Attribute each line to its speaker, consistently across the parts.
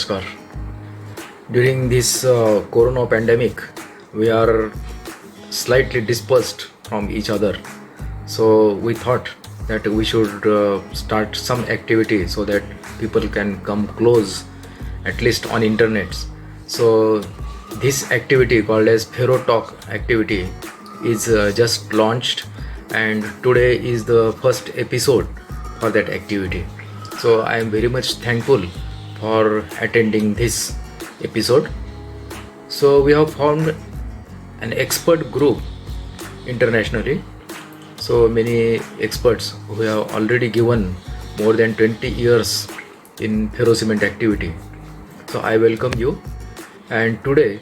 Speaker 1: Namaskar. During this corona pandemic, we are slightly dispersed from each other. So we thought that we should start some activity so that people can come close, at least on internet. So this activity called as Phero Talk activity is just launched, and today is the first episode for that activity. So I am very much thankful for attending this episode. So we have formed an expert group internationally. So many experts who have already given more than 20 years in ferrocement activity. So I welcome you. And today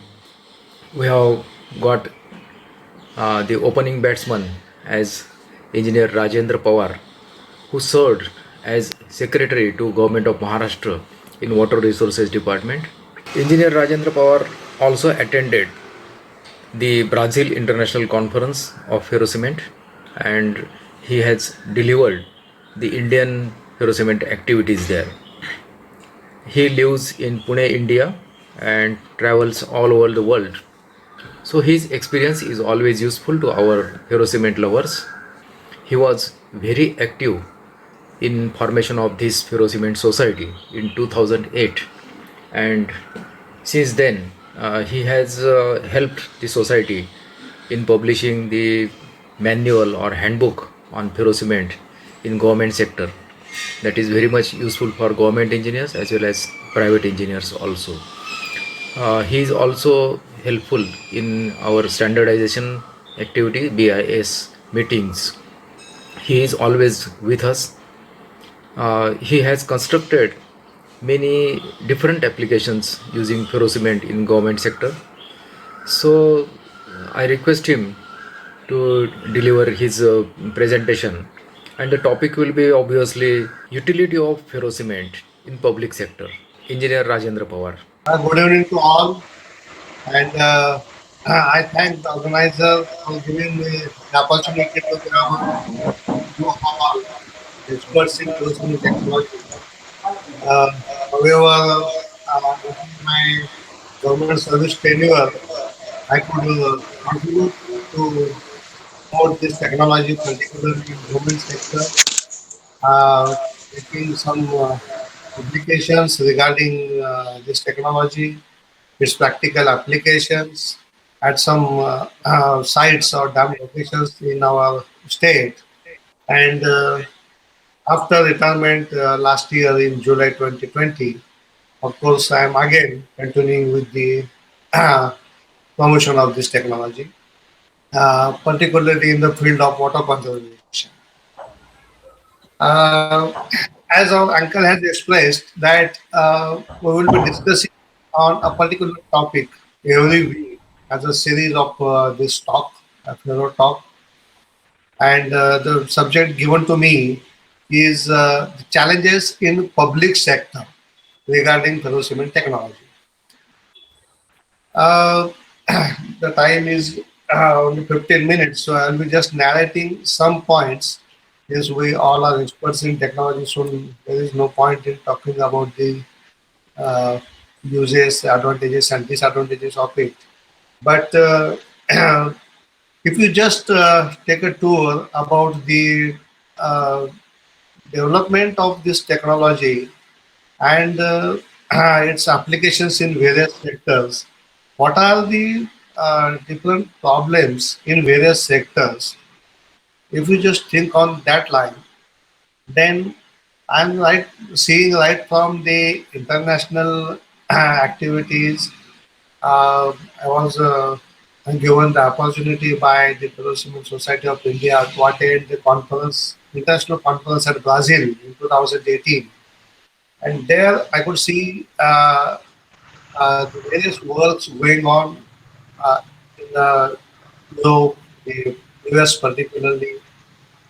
Speaker 1: we have got the opening batsman as Engineer Rajendra Pawar, who served as Secretary to Government of Maharashtra in Water Resources Department. Engineer Rajendra Pawar also attended the Brazil International Conference of Ferrocement, and he has delivered the Indian ferrocement activities there. He lives in Pune, India, and travels all over the world. So his experience is always useful to our ferrocement lovers. He was very active in formation of this ferrocement society in 2008, and since then he has helped the society in publishing the manual or handbook on ferrocement in government sector. That is very much useful for government engineers as well as private engineers also. He is also helpful in our standardization activity, BIS meetings. He is always with us. He has constructed many different applications using ferrocement in government sector. So I request him to deliver his presentation, and the topic will be obviously utility of ferrocement in public sector. Engineer Rajendra Pawar.
Speaker 2: Good evening to all, and I thank the organizer for giving me the opportunity to know all experts in closing technology. However, in my government service tenure, I could contribute to promote this technology, particularly in government sector, taking some publications regarding this technology, its practical applications at some sites or dam locations in our state. And after retirement last year in July 2020, of course, I am again continuing with the promotion of this technology, particularly in the field of water conservation. Uh, as our uncle has expressed that we will be discussing on a particular topic every week as a series of this talk, Fero talk, and the subject given to me is the challenges in public sector regarding ferrocement technology. Uh, the time is only 15 minutes, so I'll be just narrating some points. Yes, we all are experts in technology, so there is no point in talking about the uh, uses, advantages, and disadvantages of it. But if you just take a tour about the uh, development of this technology and its applications in various sectors, what are the different problems in various sectors? If you just think on that line, then I'm right seeing right from the international activities. I was given the opportunity by the Ferrocement Society of India to attend the conference, international conference at Brazil in 2018, and there I could see the various works going on in the Europe, the US particularly,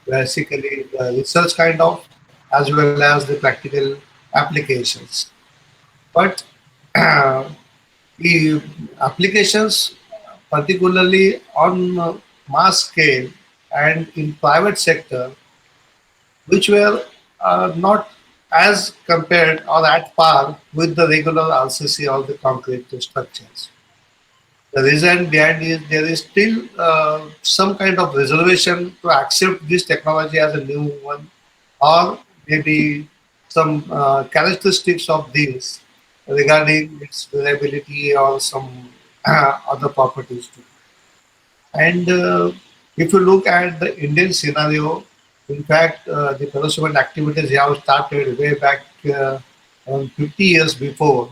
Speaker 2: basically the research kind of, as well as the practical applications. But the applications, particularly on mass scale and in private sector, which were not as compared or at par with the regular RCC or the concrete structures. The reason behind is there is still some kind of reservation to accept this technology as a new one, or maybe some characteristics of this regarding its reliability or some other properties too. And if you look at the Indian scenario, in fact, the development activities have started way back around 50 years before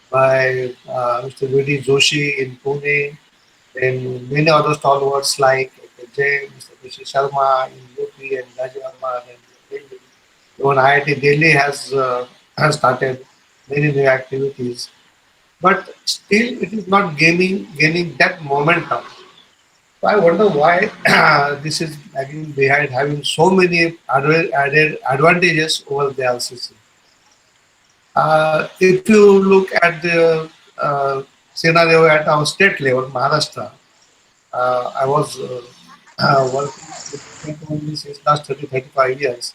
Speaker 2: by Mr. V.D. Joshi in Pune and many other stalwarts like Jay, Mr. Rishi Sharma in UP and Rajiv Verma in Delhi. Even IIT Delhi has started many new activities, but still it is not gaining that momentum. So I wonder why this is lagging behind, having so many added advantages over the LCC. If you look at the scenario at our state level, Maharashtra, I was working with technology since last 35 years.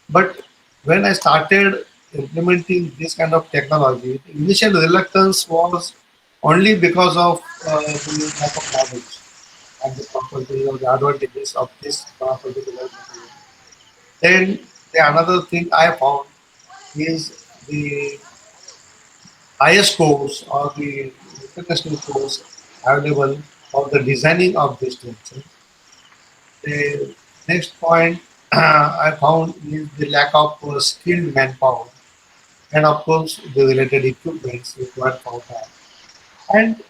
Speaker 2: But when I started implementing this kind of technology, the initial reluctance was only because of the lack of knowledge and the properties or the advantages of this particular material. Then the another thing I found is the highest course or the international course available for the designing of this structure. The next point I found is the lack of skilled manpower and of course the related equipments required for that. And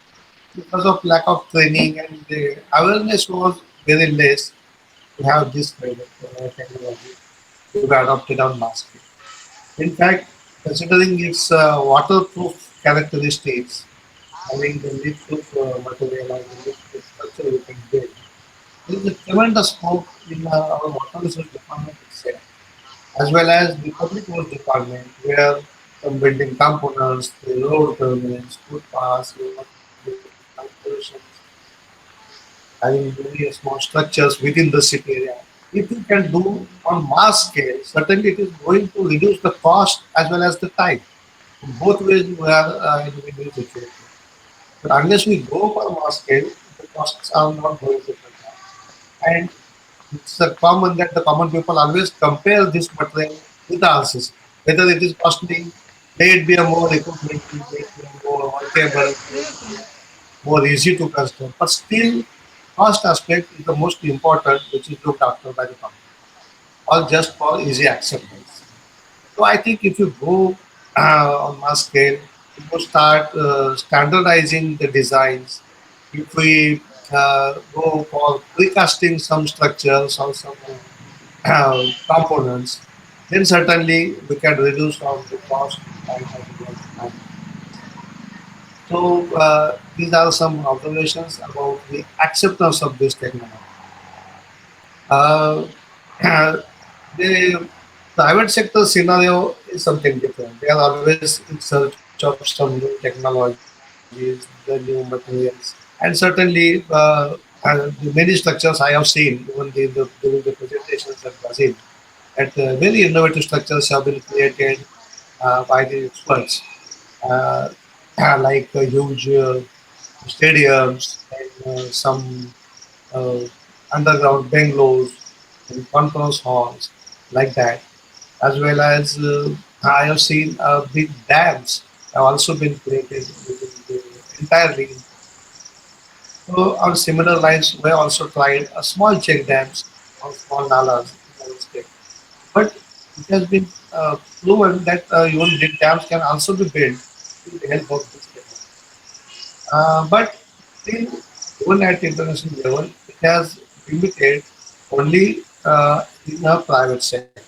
Speaker 2: because of lack of training and the awareness was very less to have this kind of technology to be adopted on mass scale. In fact, considering its waterproof characteristics, having the leak-proof material or the leak-proof structure we can build, there is a tremendous scope in our water resource department itself, as well as the public works department, where some building components, the road terminals, footpaths, calculations, having various small structures within the city area. If you can do on mass scale, certainly it is going to reduce the cost as well as the time. In both ways, we are in a win-win situation. But unless we go for mass scale, the costs are not going to come down. And it's a common that the common people always compare this material with the RCC, whether it is costly, may it be a more equipment, may it be a more workable, may it be more easy to construct, but still cost aspect is the most important, which is looked after by the company, or just for easy acceptance. So I think if you go on mass scale, if you start standardizing the designs, if we go for recasting some structures or some components, then certainly we can reduce on the cost and as well as the time. So these are some observations about the acceptance of this technology. Uh, the private sector scenario is something different. They are always in search of some new technologies, the new materials, and certainly the many structures I have seen, even during the presentations at Brazil, that very innovative structures have been created by the experts, uh, like huge stadiums and some uh, underground bungalows and conference halls like that, as well as I have seen big dams have also been created within the entirely. So on similar lines, we also tried a small check dams or small nalas in our state. But it has been proven that even big dams can also be built with the help of this technology. But still, even at international level, it has limited only in the private sector.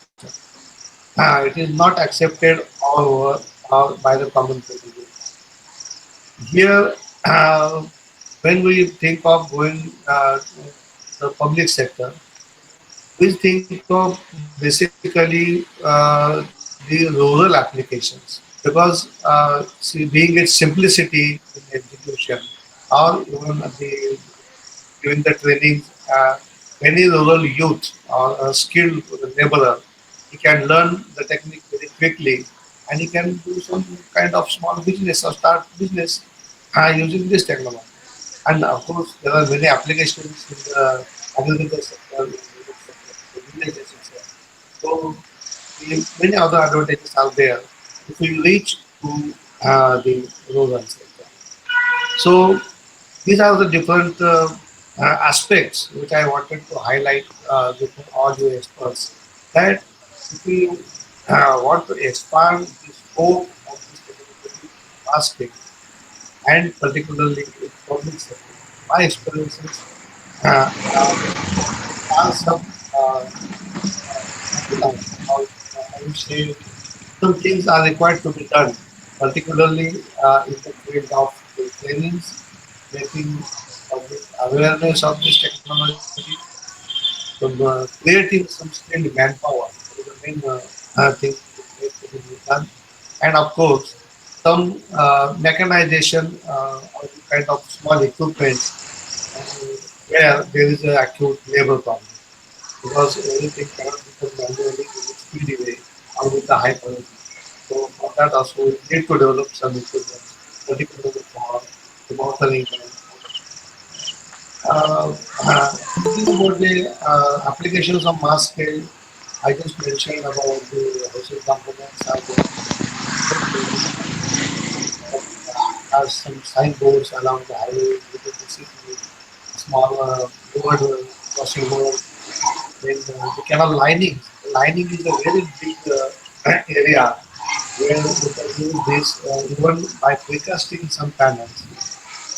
Speaker 2: It is not accepted all over by the common people. Here, when we think of going to the public sector, we think of basically the rural applications because see, being its simplicity in execution or even giving the training, any rural youth or a skilled laborer He can learn the technique very quickly, and he can do some kind of small business or start business using this technology. And of course, there are many applications in the agriculture sector, in the rural sector, in the villages itself. So many other advantages are there if we reach to the rural sector. So these are the different aspects which I wanted to highlight before all you experts. That if we want to expand the scope of this technology basket, and particularly in public sector, my experiences are some I would say some things are required to be done, particularly in the field of the trainings, making public awareness of this technology, from creating some skilled manpower. That is the main thing which needs to be done. And of course, some mechanization or the kind of small equipments uh, where there is an acute labor problem because everything cannot be done manually in a speedy way or with a high quality. So for that also we need to develop some equipment, particularly for the motoring and talking about the applications of mass scale, I just mentioned about the household components are there. Has some signboards along the highway. You can see the small road crossing road. Then the canal lining. The lining is a very big area where we can use this even by precasting some panels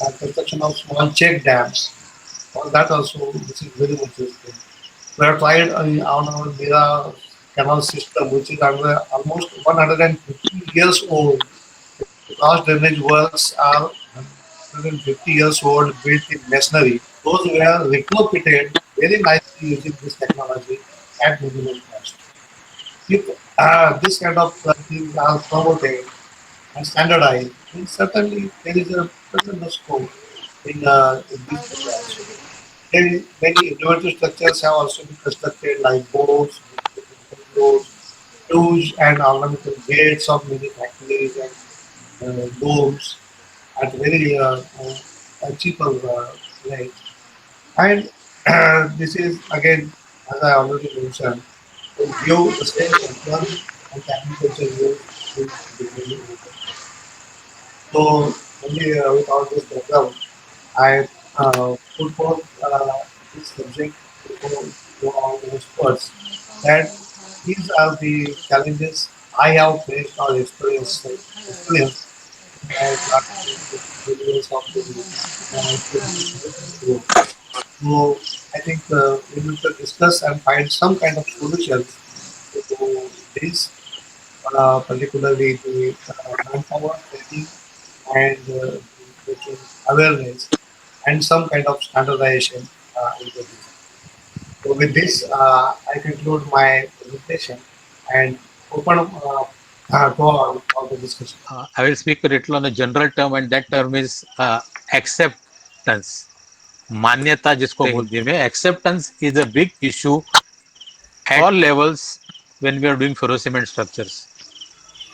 Speaker 2: and construction of small check dams. For that also, this is very much useful. We have tried on our Mira canal system, which is almost 150 years old. The cross drainage works are 150 years old, built in masonry. Those were retrofitted very nicely using this technology at minimal cost. If this kind of things are promoted and standardized, then certainly there is a tremendous scope in this area also. Many innovative structures have also been constructed like boats, roads, huge and ornamental gates of many factories and domes at very cheaper rate. And this is again, as I already mentioned, will give the same employment and agriculture use in the daily agriculture. So only with all this background, I put forth this subject to all the experts that these are the challenges I have faced or experienced in my last 20 years of the experience. So I think we need to discuss and find some kind of solutions to this, particularly the manpower training and the awareness and some kind of standardization into this. So with this, I conclude my presentation and open to all the discussion.
Speaker 3: I will speak a little on a general term, and that term is acceptance. मान्यता जिसको बोलते हैं हिंदी में, acceptance is a big issue at all levels when we are doing ferrocement structures.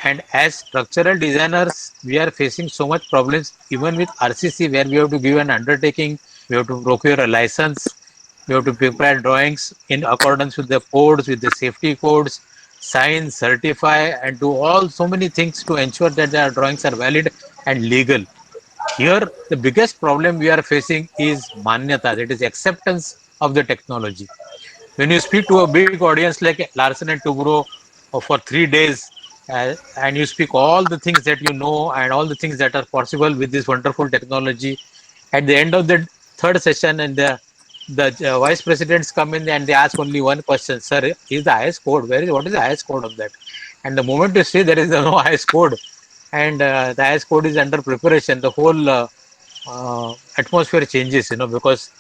Speaker 3: And as structural designers, we are facing so much problems even with RCC, where we have to give an undertaking, we have to procure a license, we have to prepare drawings in accordance with the codes, with the safety codes, sign, certify, and do all so many things to ensure that the drawings are valid and legal. Here, the biggest problem we are facing is manyata, that is acceptance of the technology. When you speak to a big audience like Larsen and Toubro for 3 days, and you speak all the things that you know and all the things that are possible with this wonderful technology, at the end of the third session, and the vice presidents come in and they ask only one question: "Sir, is the IS code? Where is what is the IS code of that?" And the moment you say there is no IS code, and the IS code is under preparation, the whole atmosphere changes, because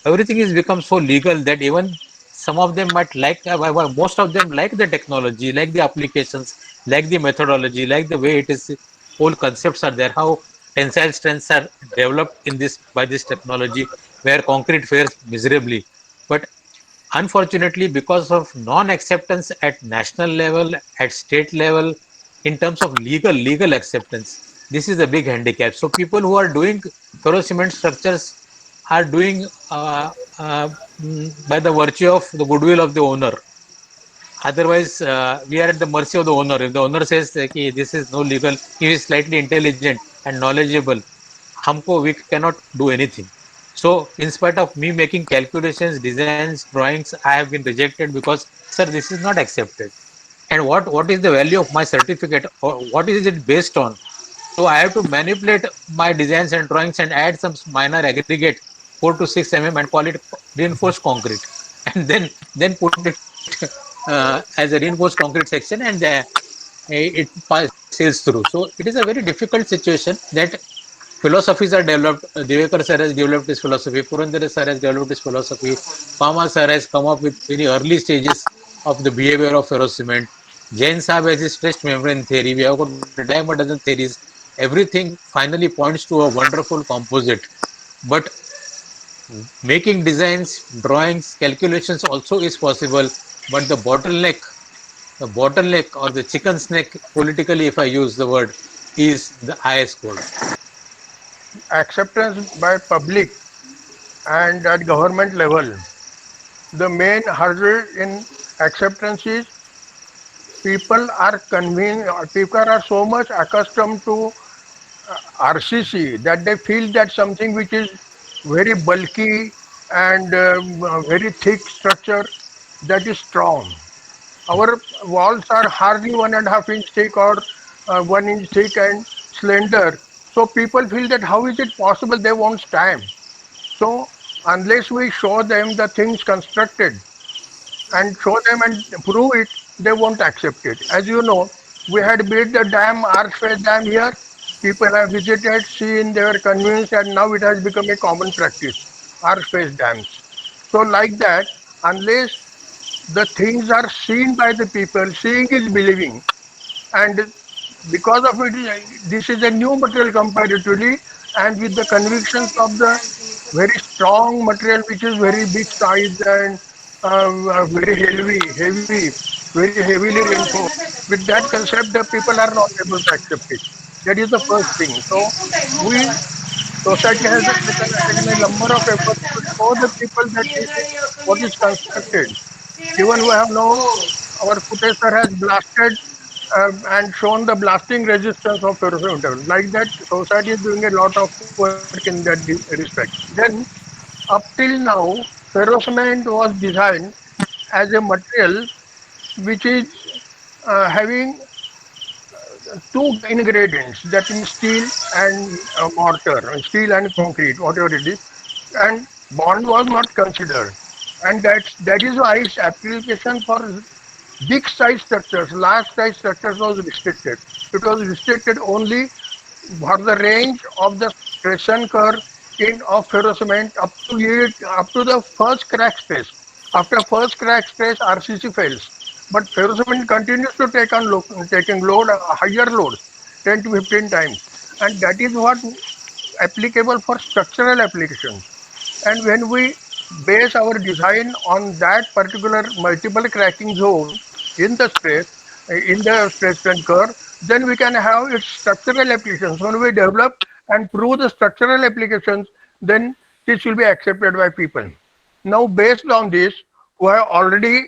Speaker 3: everything is become so legal that even some of them might like most of them like the technology, like the applications, like the methodology, like the way it is, whole concepts are there, how tensile strengths are developed in this by this technology, where concrete fares miserably. But unfortunately, because of non-acceptance at national level, at state level, in terms of legal acceptance, this is a big handicap. So people who are doing ferrocement structures are doing by the virtue of the goodwill of the owner. Otherwise, we are at the mercy of the owner. If the owner says that this is no legal, he is slightly intelligent and knowledgeable, हमको we cannot do anything. So, in spite of me making calculations, designs, drawings, I have been rejected because, sir, this is not accepted. And what is the value of my certificate, or what is it based on? So I have to manipulate my designs and drawings and add some minor aggregate 4 to 6 mm and call it reinforced concrete, and then put it as a reinforced concrete section, and it sails through. So it is a very difficult situation that philosophies are developed. Devekar sir has developed his philosophy. Purandare sir has developed his philosophy. Pama sir has come up with very early stages of the behavior of ferrocement. Jain Saab has his stress membrane theory. We have got a dime a dozen theories. Everything finally points to a wonderful composite. But making designs, drawings, calculations also is possible. But the bottleneck or the chicken's neck, politically, if I use the word, is the IS code.
Speaker 4: Acceptance by public and at government level. The main hurdle in acceptance is people are convinced, people are so much accustomed to RCC that they feel that something which is very bulky and very thick structure, that is strong. Our walls are hardly 1.5 inch thick or 1 inch thick and slender. So people feel that how is it possible they won't stand? So unless we show them the things constructed and show them and prove it, they won't accept it. As you know, we had built the dam, Archway Dam here. People have visited, seen, they were convinced, and now it has become a common practice. Archway dams. So like that, unless the things are seen by the people, seeing is believing, and because of it, this is a new material comparatively, and with the convictions of the very strong material, which is very big size and very very heavily reinforced. With that concept, the people are not able to accept it. That is the first thing. So we society has taken a number of efforts to show the people that this is what is constructed. Even we have now our professor has blasted and shown the blasting resistance of ferrocement. Like that, society is doing a lot of work in that respect. Then, up till now, ferrocement was designed as a material which is having two ingredients, that is steel and mortar, steel and concrete, whatever it is, and bond was not considered, and that is why its application for big size structures, large size structures was restricted. It was restricted only for the range of the stression curve in of ferrocement up to the first crack stress. After first crack stress, RCC fails. But ferrocement continues to taking load, higher load, 10 to 15 times. And that is what applicable for structural applications. And when we base our design on that particular multiple cracking zone in the stress and curve, then we can have its structural applications. When we develop and prove the structural applications, then this will be accepted by people. Now, based on this, we have already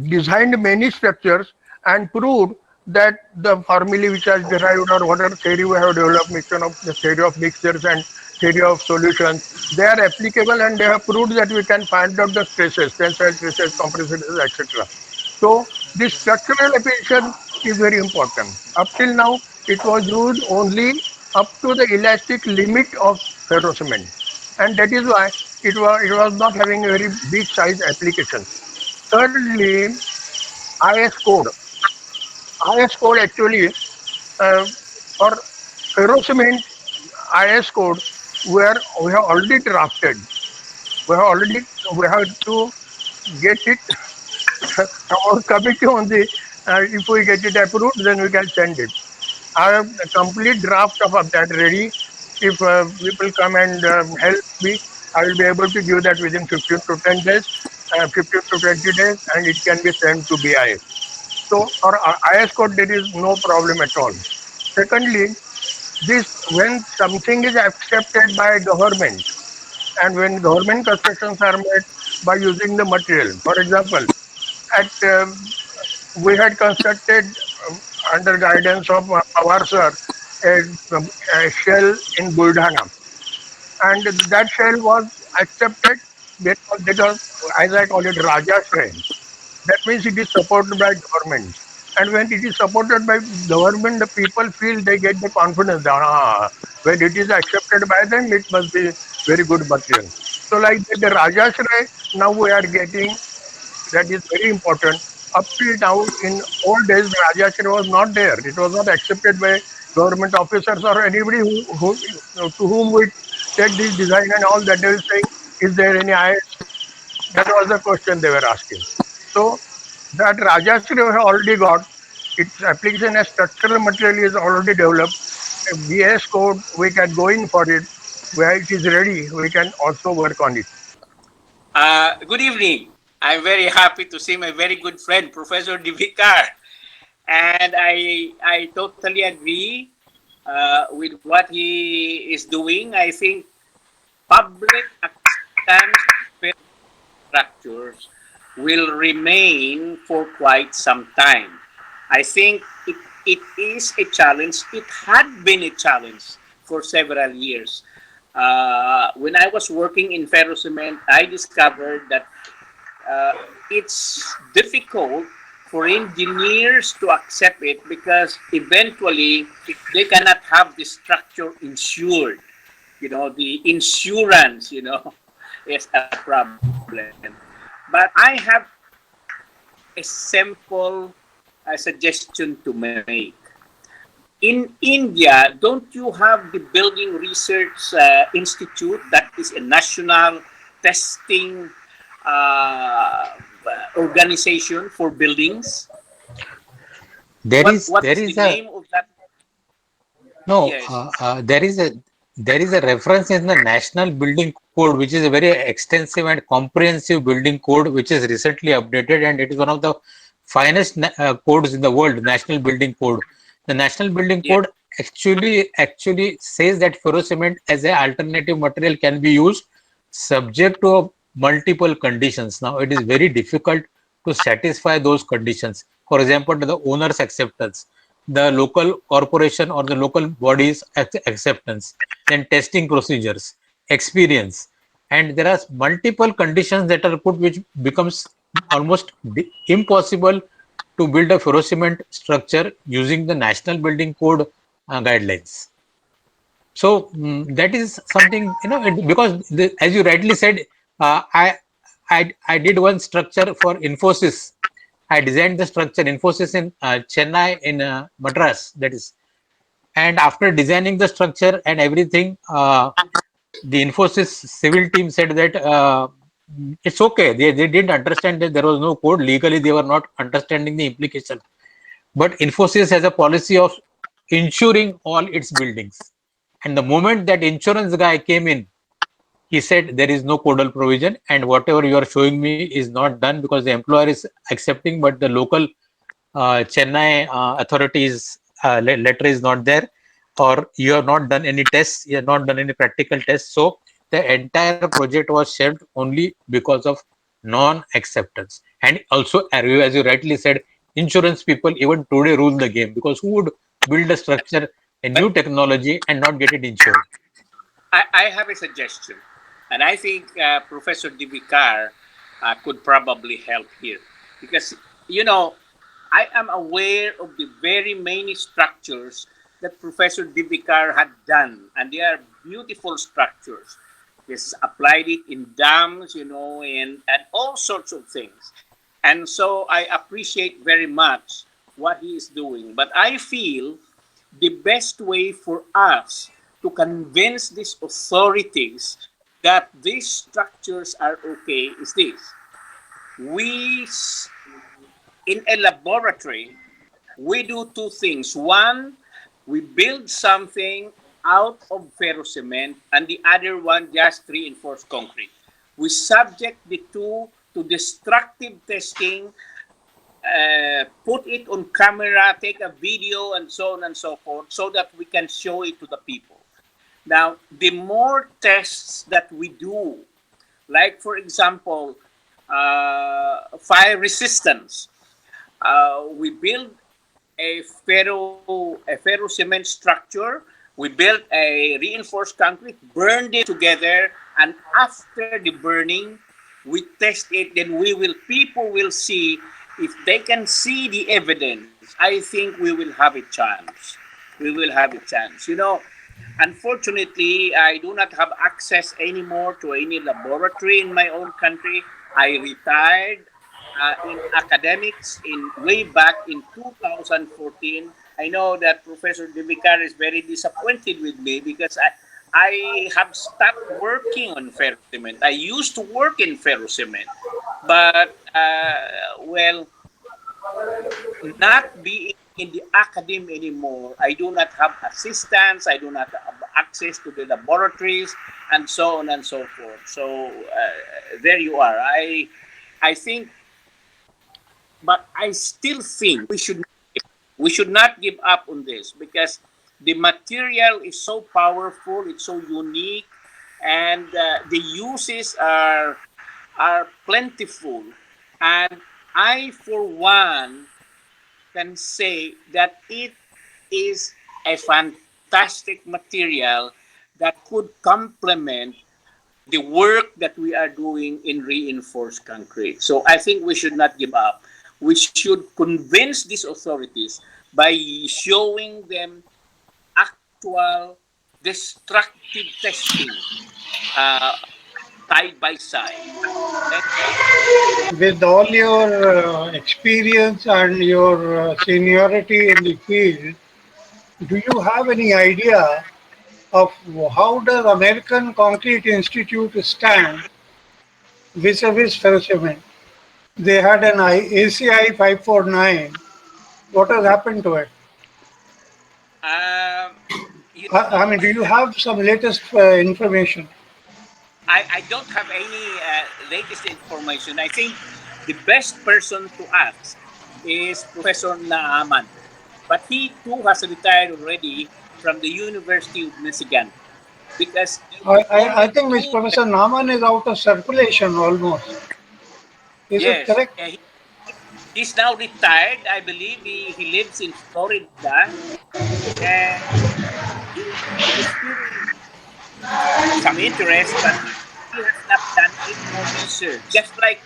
Speaker 4: designed many structures and proved that the formulae which are derived or whatever theory we have developed, mixture of the theory of mixtures and theory of solutions, they are applicable and they have proved that we can find out the stresses, tensile stresses, compressive stresses, etc. So this structural application is very important. Up till now, it was used only up to the elastic limit of ferrocement, and that is why it was not having a very big size application. Thirdly, IS code. IS code actually for ferrocement IS code where we have already drafted. We have to get it our committee on the if we get it approved, then we can send it. I have a complete draft of that ready. If people come and help me, I will be able to give that within 15 to 10 days. 15 to 20 days, and it can be sent to BIS. So for IS code, there is no problem at all. Secondly, this when something is accepted by government and when government constructions are made by using the material. For example, at we had constructed under guidance of our sir a shell in Buldhana, and that shell was accepted because as I call it Raja shell. That means it is supported by government. And when it is supported by government, the people feel they get the confidence that when it is accepted by them, it must be very good material. So like the Rajashray, now we are getting, that is very important. Up till now, in old days, the Rajashray was not there. It was not accepted by government officers or anybody to whom we take this design and all that they will say, is there any IS? That was the question they were asking. So that Rajashri have already got its application as structural material is already developed. A BS code, we can go in for it. Where it is ready, we can also work on it.
Speaker 5: Good evening. I'm very happy to see my very good friend, Professor Divikar. And I totally agree with what he is doing. I think public acceptance of structures will remain for quite some time. I think it is a challenge. It had been a challenge for several years. When I was working in ferrocement, I discovered that uh, it's difficult for engineers to accept it because eventually they cannot have the structure insured. The insurance, is a problem. But I have a simple suggestion to make. In India, don't you have the Building Research Institute that is a national testing uh, organization for buildings?
Speaker 3: There
Speaker 5: What
Speaker 3: is
Speaker 5: what
Speaker 3: there
Speaker 5: is the
Speaker 3: is a
Speaker 5: name of that?
Speaker 3: no
Speaker 5: Yes.
Speaker 3: there is a reference in the National Building Code, which is a very extensive and comprehensive building code, which is recently updated, and it is one of the finest codes in the world. National Building Code. The National Building
Speaker 5: Yeah.
Speaker 3: Code actually says that ferrocement as an alternative material can be used subject to multiple conditions. Now it is very difficult to satisfy those conditions. For example, the owner's acceptance, the local corporation or the local body's acceptance, then testing procedures, experience, and there are multiple conditions that are put, which becomes almost impossible to build a ferrocement structure using the National Building Code guidelines. So that is something, because as you rightly said, uh, I, I did one structure for Infosys. I designed the structure Infosys in Chennai in Madras. That is, and after designing the structure and everything, the Infosys civil team said that it's okay. They didn't understand that there was no code legally. They were not understanding the implication. But Infosys has a policy of insuring all its buildings. And the moment that insurance guy came in, he said there is no codal provision, and whatever you are showing me is not done because the employer is accepting, but the local Chennai authorities letter is not there, or you have not done any tests, you have not done any practical tests. So the entire project was shelved only because of non-acceptance. And also, as you rightly said, insurance people even today rule the game, because who would build a structure, a
Speaker 5: But
Speaker 3: new technology, and not get it insured?
Speaker 5: I have a suggestion, and I think Professor Divikar could probably help here because I am aware of the very many structures that Professor Divikar had done, and they are beautiful structures. He's applied it in dams, and all sorts of things. And so I appreciate very much what he is doing. But I feel the best way for us to convince these authorities that these structures are okay is this. We, in a laboratory, we do two things. One, we build something out of ferrocement, and the other one just reinforced concrete. We subject the two to destructive testing, put it on camera, take a video, and so on and so forth, so that we can show it to the people. Now, the more tests that we do, like for example, fire resistance, we build a ferro cement structure. We built a reinforced concrete, burned it together, and after the burning, we test it. Then people will see if they can see the evidence. I think we will have a chance. We will have a chance. Unfortunately, I do not have access anymore to any laboratory in my own country. I retired in academics in way back in 2014. I know that Professor Devicar is very disappointed with me because I have stopped working on ferrocement. I used to work in ferrocement, but well, not being in the academy anymore, I do not have assistants, I do not have access to the laboratories, and so on and so forth. So there you are. I think, but I still think we should not give up on this because the material is so powerful, it's so unique, and the uses are plentiful. And I, for one, can say that it is a fantastic material that could complement the work that we are doing in reinforced concrete. So I think we should not give up. We should convince these authorities by showing them actual destructive testing uh, side by side.
Speaker 6: With all your experience and your seniority in the field, do you have any idea of how does American Concrete Institute stand vis-a-vis ferrocement? They had an ACI 549. What has happened to it?
Speaker 5: Um, you
Speaker 6: I
Speaker 5: know,
Speaker 6: mean, do you have some latest information?
Speaker 5: I don't have any latest information. I think the best person to ask is Professor Naaman. But he too has retired already from the University of Michigan because
Speaker 6: I
Speaker 5: only
Speaker 6: think Mr.
Speaker 5: two.
Speaker 6: Professor Naman is out of circulation almost. Is it
Speaker 5: Yes,
Speaker 6: correct?
Speaker 5: he's now retired. I believe he lives in Florida, and he still some interest, but he has not done any more research. Just like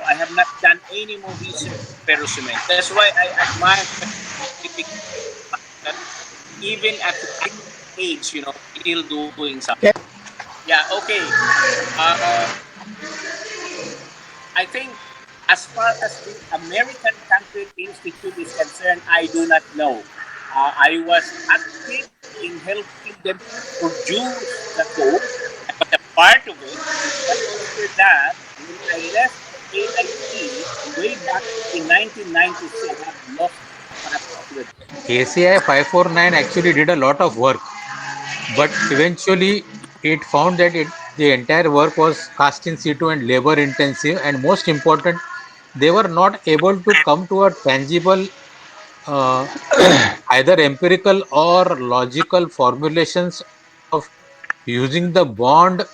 Speaker 5: I have not done any more research on ferrocement. That's why I admire that even at the age, still doing something. Yeah, okay. Uh, I think as far as the American Concrete Institute is concerned, I do not know. I was active in helping them produce the code. I was a part of it. But after that, when I left AIT way back in 1996, I lost contact with them.
Speaker 3: ACI 549 actually did a lot of work, but eventually it found that the entire work was cast in situ and labor intensive, and most important, they were not able to come to a tangible uh, either empirical or logical formulations of using the bond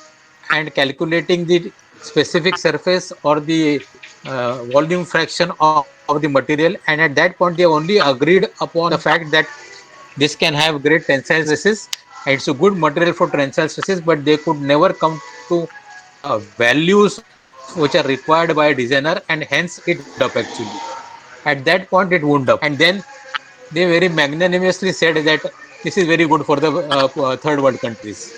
Speaker 3: and calculating the specific surface or the volume fraction of the material. And at that point, they only agreed upon the fact that this can have great tensile stresses and it's a good material for tensile stresses, but they could never come to values which are required by a designer, and hence it wound up actually. At that point, it wound up, and then they very magnanimously said that this is very good for the third world countries,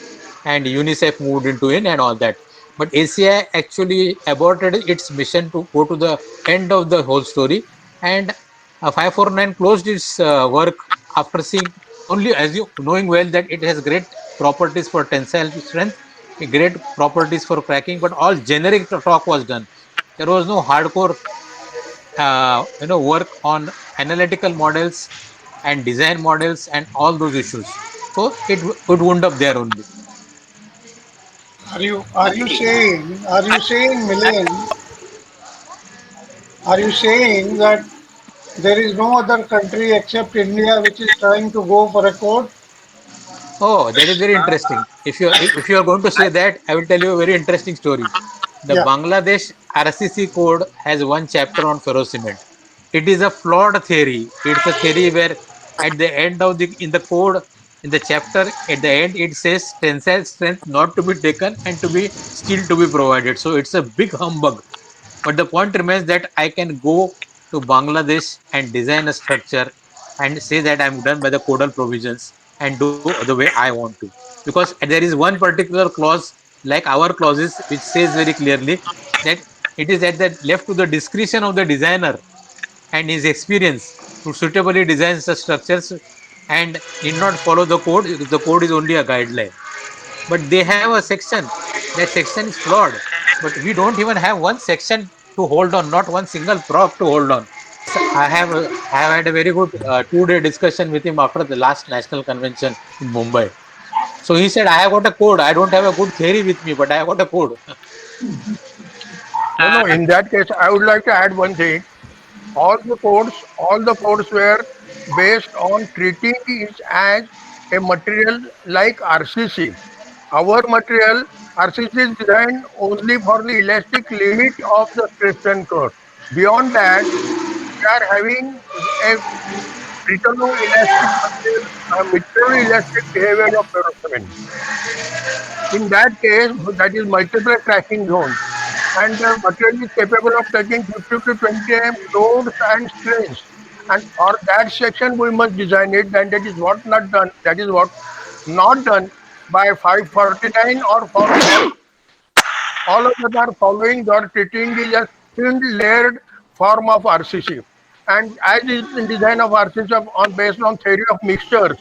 Speaker 3: and UNICEF moved into it and all that. But ACI actually aborted its mission to go to the end of the whole story, and 549 closed its work after seeing only, as you knowing well, that it has great properties for tensile strength, great properties for cracking, but all generic talk was done. There was no hardcore work on analytical models and design models and all those issues. So it would wound up there only.
Speaker 6: are you saying, Milian? Are you saying that there is no other country except India which is trying to go for a code?
Speaker 3: Oh, that is very interesting. If you are going to say that, I will tell you a very interesting story. The
Speaker 6: Yeah.
Speaker 3: Bangladesh RCC code has one chapter on ferrocement. It is a flawed theory. It's a theory where at the end of the in the code in the chapter at the end it says tensile strength not to be taken and to be still to be provided. So it's a big humbug. But the point remains that I can go to Bangladesh and design a structure and say that I'm done by the codal provisions and do the way I want to. Because there is one particular clause, like our clauses, which says very clearly that it is at the left to the discretion of the designer and his experience to suitably design the structures and need not follow the code. The code is only a guideline. But they have a section. That section is flawed. But we don't even have one section to hold on, not one single prop to hold on. I have had a very good 2 day discussion with him after the last national convention in Mumbai. So he said, I have got a code. I don't have a good theory with me, but I have got a code.
Speaker 4: No, no.
Speaker 5: Uh,
Speaker 4: In that case, I would like to add one thing. All the codes were based on treating it as a material like RCC. Our material, RCC is designed only for the elastic limit of the stress and curve. Beyond that, we are having a elastic material, elastic behavior of ferrocement. In that case, that is multiple cracking zones, and the material is capable of taking 50 to 20 m loads and strains. And for that section, we must design it, and that is what not done. That is what not done by 549 or 4. All of them are following or treating is a thin layered form of RCC. And as is in design of RCC on based on theory of mixtures,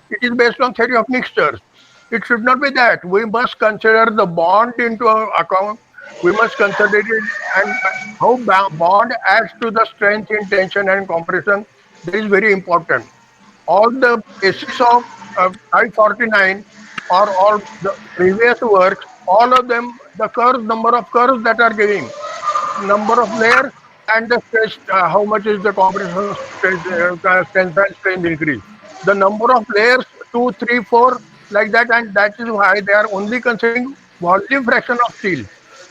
Speaker 4: it is based on theory of mixtures. It should not be that. We must consider the bond into our account. We must consider it and how bond adds to the strength in tension and compression. That is very important. All the basis of I-49 or all the previous works, all of them, the curves, number of curves that are giving, number of layers, and the stress, how much is the compression stress, tensile strength increase. The number of layers, two, three, four, like that, and that is why they are only considering volume fraction of steel.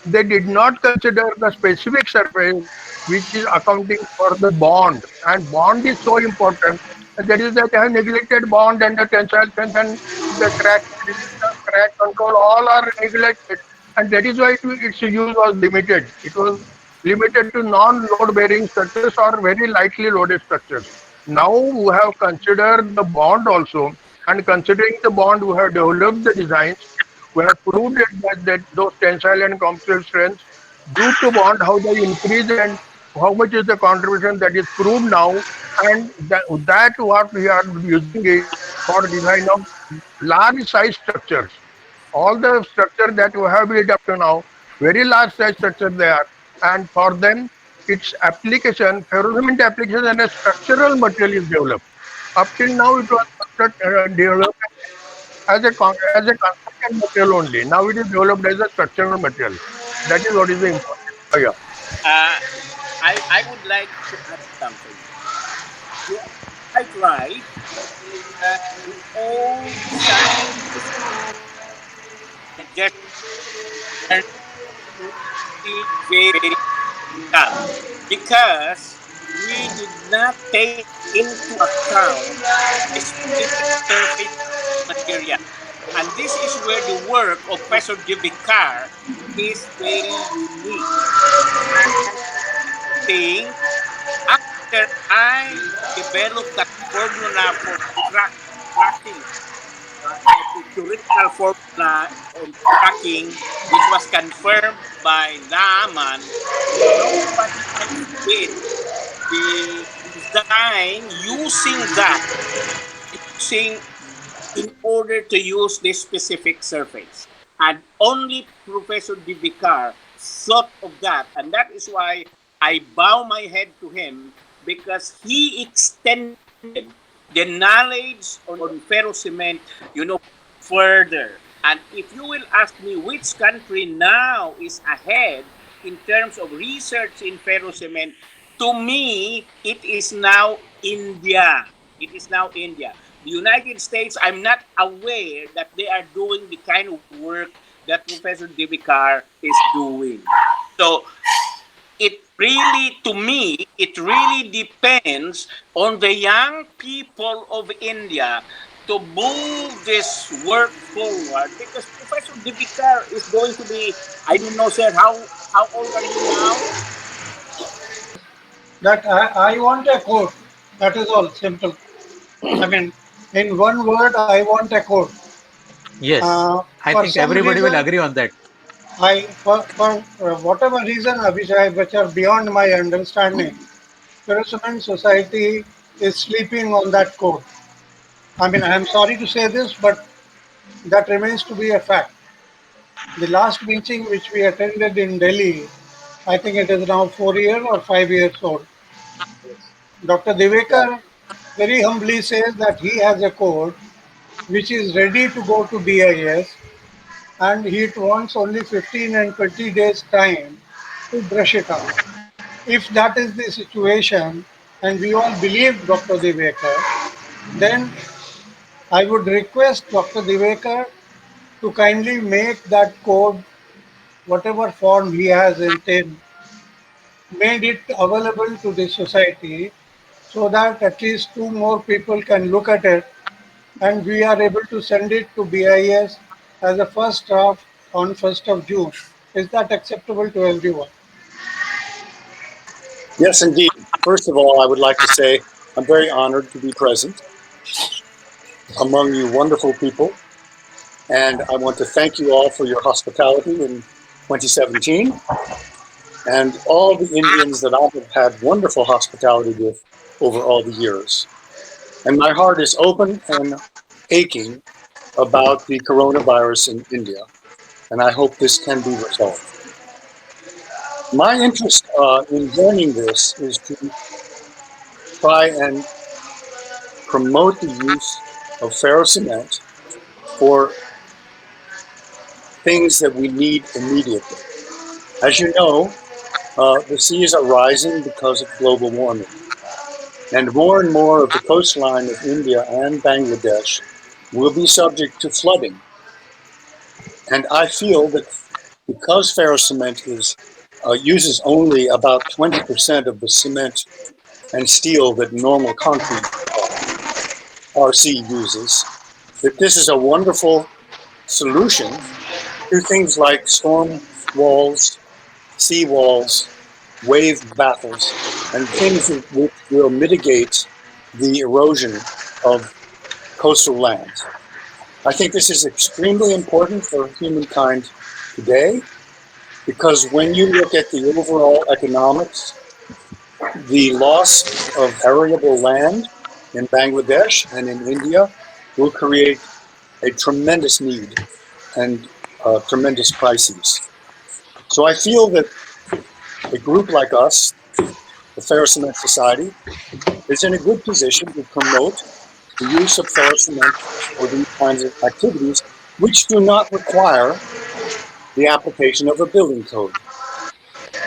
Speaker 4: They did not consider the specific surface, which is accounting for the bond, and bond is so important. And that is that they have neglected bond and the tensile strength and the crack resistance, crack control, all are neglected, and that is why its use was limited. It was limited to non-load bearing structures or very lightly loaded structures. Now we have considered the bond also, and considering the bond, we have developed the designs. We have proved it that those tensile and compressive strengths due to bond, how they increase and how much is the contribution that is proved now, and that what we are using it for design of large size structures. All the structure that we have built up to now, very large size structure they are, and for them, its application, ferrocement application and a structural material is developed. Up till now, it was developed as a construction material only. Now it is developed as a structural material. That is what is the important. Oh, yeah.
Speaker 5: uh, I would like to add something. You are quite right. All scientists just learn it very well because we did not take into account the specific surface material. And this is where the work of Professor Devikar is very unique. And thing, after I developed that formula for tracking, the theoretical formula on tracking, which was confirmed by Naaman, nobody else did the design using that, using in order to use this specific surface. And only Professor Divikar thought of that. And that is why I bow my head to him because he extended the knowledge on ferrocement, further. And if you will ask me which country now is ahead in terms of research in ferrocement, to me, it is now India. It is now India. The United States, I'm not aware that they are doing the kind of work that Professor Devikar is doing. So it really, to me, it really depends on the young people of India to move this work forward, because Professor Devikar is going to be, I don't know, sir, how old are you now?
Speaker 6: That I want a quote. That is all. Simple. I mean, in one word, I want a quote.
Speaker 3: Yes, I
Speaker 6: For
Speaker 3: think
Speaker 6: some
Speaker 3: everybody will
Speaker 6: reason,
Speaker 3: agree on that.
Speaker 6: for whatever reason, Abhishek, which are beyond my understanding, Ferrocement Society is sleeping on that quote. I mean, I am sorry to say this, but that remains to be a fact. The last meeting which we attended in Delhi, I think it is now 4 years or 5 years old. Dr.
Speaker 2: Yeah.
Speaker 6: Devekar very humbly says that he has a code which is ready to go to BIS and he wants only 15 and 20 days time to brush it up. If that is the situation and we all believe Dr. Devekar, then I would request Dr. Devekar to kindly make that code, whatever form he has intended, made it available to the society so that at least two more people can look at it and we are able to send it to BIS as a first draft on 1st of June. Is that acceptable to everyone?
Speaker 7: Yes, indeed. First of all, I would like to say I'm very honored to be present among you wonderful people. And I want to thank you all for your hospitality in 2017 and all the Indians that I have had wonderful hospitality with over all the years. And my heart is open and aching about the coronavirus in India. And I hope this can be resolved. My interest in joining this is to try and promote the use of ferrocement for things that we need immediately. As you know, the seas are rising because of global warming. And more of the coastline of India and Bangladesh will be subject to flooding. And I feel that because ferrocement uses only about 20% of the cement and steel that normal concrete RC uses, that this is a wonderful solution to things like storm walls, sea walls, wave battles, and things which will mitigate the erosion of coastal lands. I think this is extremely important for humankind today because when you look at the overall economics, the loss of arable land in Bangladesh and in India will create a tremendous need and tremendous crises. So I feel that a group like us, the Ferrocement Society, is in a good position to promote the use of ferrocement for these kinds of activities, which do not require the application of a building code,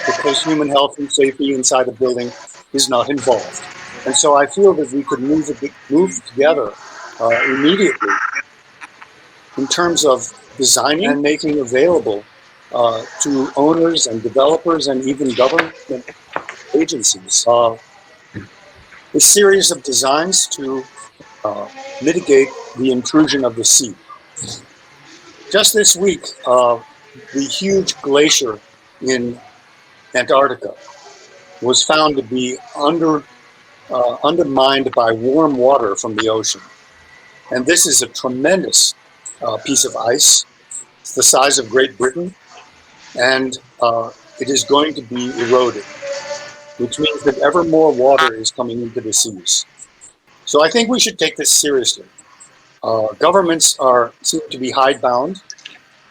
Speaker 7: because human health and safety inside a building is not involved. And so I feel that we could move together immediately in terms of designing and making available to owners and developers and even government agencies a series of designs to mitigate the intrusion of the sea. Just this week, the huge glacier in Antarctica was found to be undermined by warm water from the ocean. And this is a tremendous piece of ice. It's the size of Great Britain, and it is going to be eroded, which means that ever more water is coming into the seas. So I think we should take this seriously. Governments seem to be hidebound.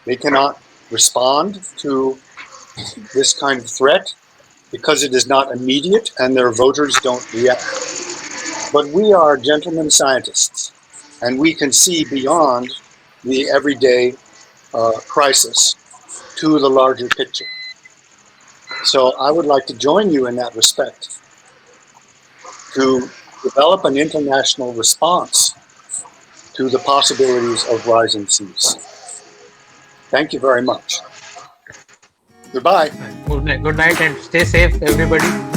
Speaker 7: They cannot respond to this kind of threat because it is not immediate and their voters don't react. But we are gentlemen scientists, and we can see beyond the everyday crisis to the larger picture. So I would like to join you in that respect to develop an international response to the possibilities of rising seas. Thank you very much. Goodbye.
Speaker 3: Good night and stay safe, everybody.